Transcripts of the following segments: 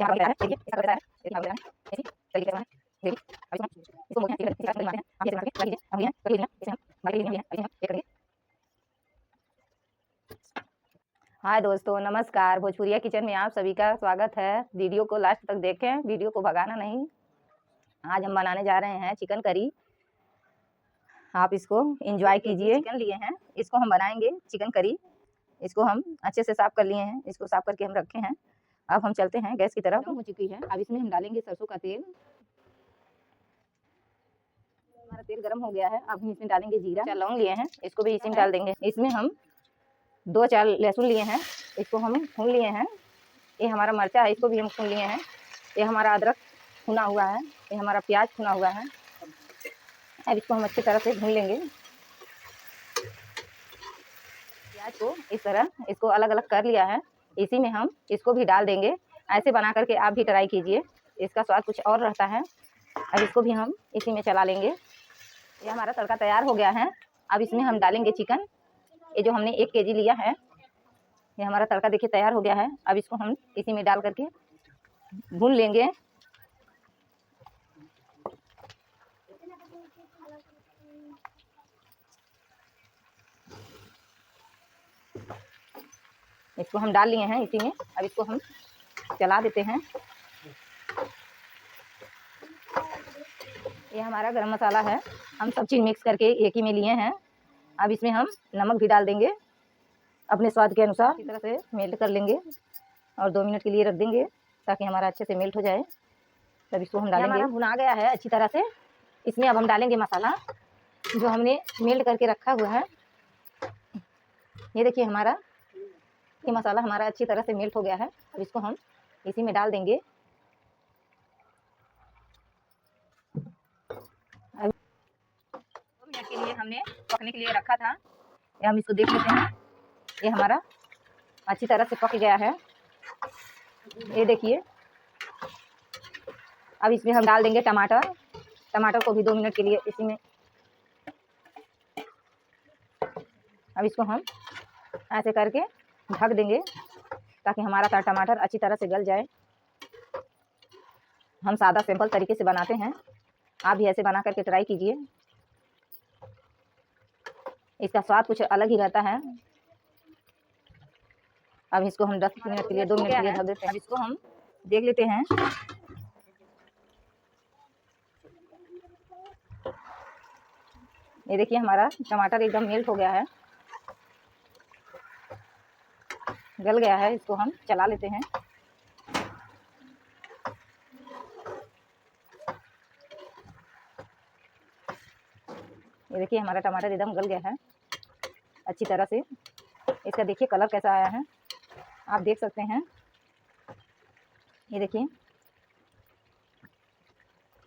यहाँ पर है देखिए इसका कलर है देखिए यहाँ पर है ऐसी तरीके से है देखिए अब इसको बोलते हैं इसका बनाते हैं हम ऐसे बना के लीजिए अब ये कर लीजिए इसे हम बना के लीजिए अभी हम एक करेंगे। हाय दोस्तों, नमस्कार। भोजपुरिया किचन में आप सभी का स्वागत है। वीडियो को लास्ट तक देखें, वीडियो को भगाना नहीं। आज हम बनाने जा रहे हैं चिकन करी। आप इसको एंजॉय कीजिए। चिकन लिए हैं, इसको हम बनाएंगे चिकन करी। इसको हम अच्छे से साफ कर लिए हैं, इसको साफ करके हम रखे हैं। अब हम चलते हैं गैस की तरफ। हो चुकी है, अब इसमें हम डालेंगे सरसों का तेल। हमारा तेल गर्म हो गया है, अब हम इसमें डालेंगे जीरा। 4 लौंग लिए हैं, इसको भी इसमें डाल देंगे। इसमें हम 2-4 लहसुन लिए हैं, इसको हम भून लिए हैं। ये हमारा मिर्चा है, इसको भी हम भून लिए हैं। ये हमारा अदरक भुना हुआ है, ये हमारा प्याज भुना हुआ है। अब इसको हम अच्छी तरह से भून लेंगे। प्याज को इस तरह इसको अलग अलग कर लिया है, इसी में हम इसको भी डाल देंगे। ऐसे बना करके आप भी ट्राई कीजिए, इसका स्वाद कुछ और रहता है। अब इसको भी हम इसी में चला लेंगे। ये हमारा तड़का तैयार हो गया है। अब इसमें हम डालेंगे चिकन। ये जो हमने 1 केजी लिया है, ये हमारा तड़का देखिए तैयार हो गया है। अब इसको हम इसी में डाल करके भून लेंगे। इसको हम डाल लिए हैं इसी में। अब इसको हम चला देते हैं। ये हमारा गरम मसाला है, हम सब चीज़ मिक्स करके एक ही में लिए हैं। अब इसमें हम नमक भी डाल देंगे अपने स्वाद के अनुसार। इसी तरह से मेल्ट कर लेंगे और 2 मिनट के लिए रख देंगे ताकि हमारा अच्छे से मेल्ट हो जाए। तब इसको हम डालेंगे। हमारा भुना गया है अच्छी तरह से। इसमें अब हम डालेंगे मसाला जो हमने मेल्ट करके रखा हुआ है। ये देखिए हमारा ये मसाला हमारा अच्छी तरह से मेल्ट हो गया है। अब इसको हम इसी में डाल देंगे। अब 2 मिनट के लिए हमने पकने के लिए रखा था, ये हम इसको देख लेते हैं। ये हमारा अच्छी तरह से पक गया है, ये देखिए। अब इसमें हम डाल देंगे टमाटर। टमाटर को भी 2 मिनट के लिए इसी में। अब इसको हम ऐसे करके ढक देंगे ताकि हमारा टमाटर अच्छी तरह से गल जाए। हम सादा सिंपल तरीके से बनाते हैं, आप भी ऐसे बना करके ट्राई कीजिए। इसका स्वाद कुछ अलग ही रहता है। अब इसको हम 10 मिनट के लिए 2 मिनट के लिए ढक देते हैं। अब इसको हम देख लेते हैं। ये देखिए हमारा टमाटर एकदम मेल्ट हो गया है, गल गया है। इसको हम चला लेते हैं। ये देखिए हमारा टमाटर एकदम गल गया है अच्छी तरह से। इसका देखिए कलर कैसा आया है, आप देख सकते हैं। ये देखिए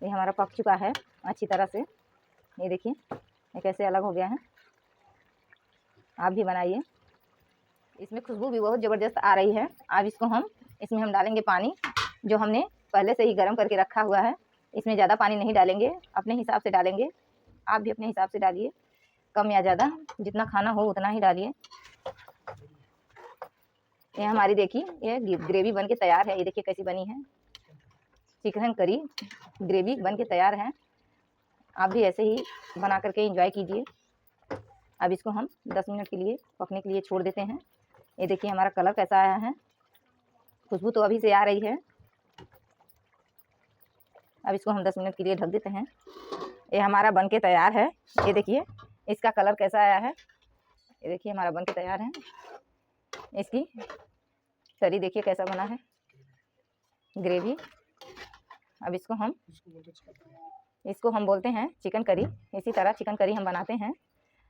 ये हमारा पक चुका है अच्छी तरह से। ये देखिए ये कैसे अलग हो गया है। आप भी बनाइए, इसमें खुशबू भी बहुत ज़बरदस्त आ रही है। अब इसको हम इसमें हम डालेंगे पानी जो हमने पहले से ही गर्म करके रखा हुआ है। इसमें ज़्यादा पानी नहीं डालेंगे, अपने हिसाब से डालेंगे। आप भी अपने हिसाब से डालिए, कम या ज़्यादा जितना खाना हो उतना ही डालिए। ये हमारी देखिए ये ग्रेवी बन के तैयार है। ये देखिए कैसी बनी है, चिकन करी ग्रेवी बन के तैयार है। आप भी ऐसे ही बना करके एंजॉय कीजिए। अब इसको हम 10 मिनट के लिए पकने के लिए छोड़ देते हैं। ये देखिए हमारा कलर कैसा आया है, खुशबू तो अभी से आ रही है। अब इसको हम 10 मिनट के लिए ढक देते हैं। ये हमारा बन के तैयार है। ये देखिए इसका कलर कैसा आया है। ये देखिए हमारा बन के तैयार है। इसकी करी देखिए कैसा बना है ग्रेवी। अब इसको हम बोलते हैं चिकन करी। इसी तरह चिकन करी हम बनाते हैं,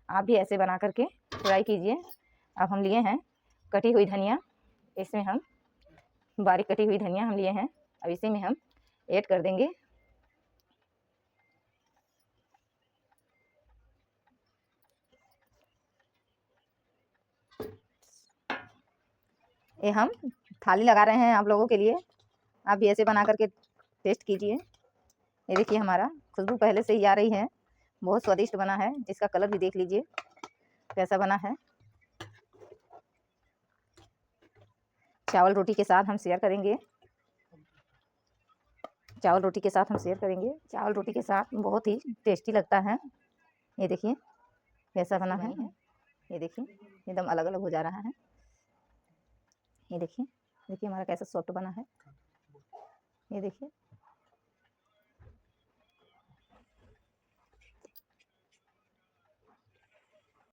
आप भी ऐसे बना करके ट्राई कीजिए। अब हम लिए हैं कटी हुई धनिया, इसमें हम बारीक कटी हुई धनिया हम लिए हैं। अब इसी में हम ऐड कर देंगे। ये हम थाली लगा रहे हैं आप लोगों के लिए, आप भी ऐसे बना करके टेस्ट कीजिए। ये देखिए हमारा खुशबू पहले से ही आ रही है, बहुत स्वादिष्ट बना है। इसका कलर भी देख लीजिए कैसा बना है। चावल रोटी के साथ हम शेयर करेंगे। चावल रोटी के साथ हम शेयर करेंगे। चावल रोटी के साथ बहुत ही टेस्टी लगता है। ये देखिए कैसा बना है। ये देखिए एकदम अलग अलग हो जा रहा है। ये देखिए, देखिए हमारा कैसा सॉफ्ट बना है। ये देखिए